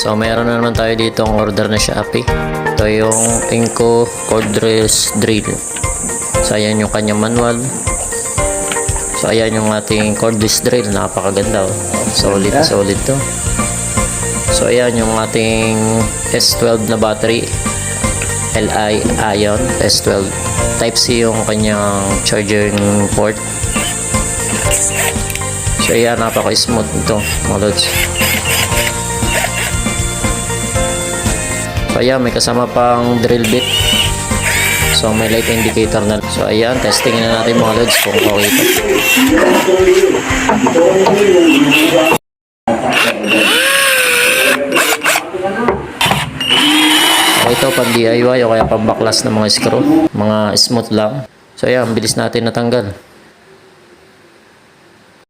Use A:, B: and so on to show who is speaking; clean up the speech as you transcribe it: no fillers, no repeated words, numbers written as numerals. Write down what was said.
A: So mayroon na naman tayo dito ang order na Shopee. Ito yung Inco cordless drill. So ayan yung kanyang manual. So ayan yung ating cordless drill, napakaganda oh. Solid na solid to. So ayan yung ating S12 na battery, Li Ion S12. Type C yung kanyang charging port. So ayan, napaka-smooth nito mga lods. So ayan, may kasama pang drill bit. So may light indicator na. So ayan, testingin na natin mga lods kung okay ito. Ito pang DIY o kaya pang baklas ng mga screw, mga smooth lang. So ayan, bilis natin natanggal.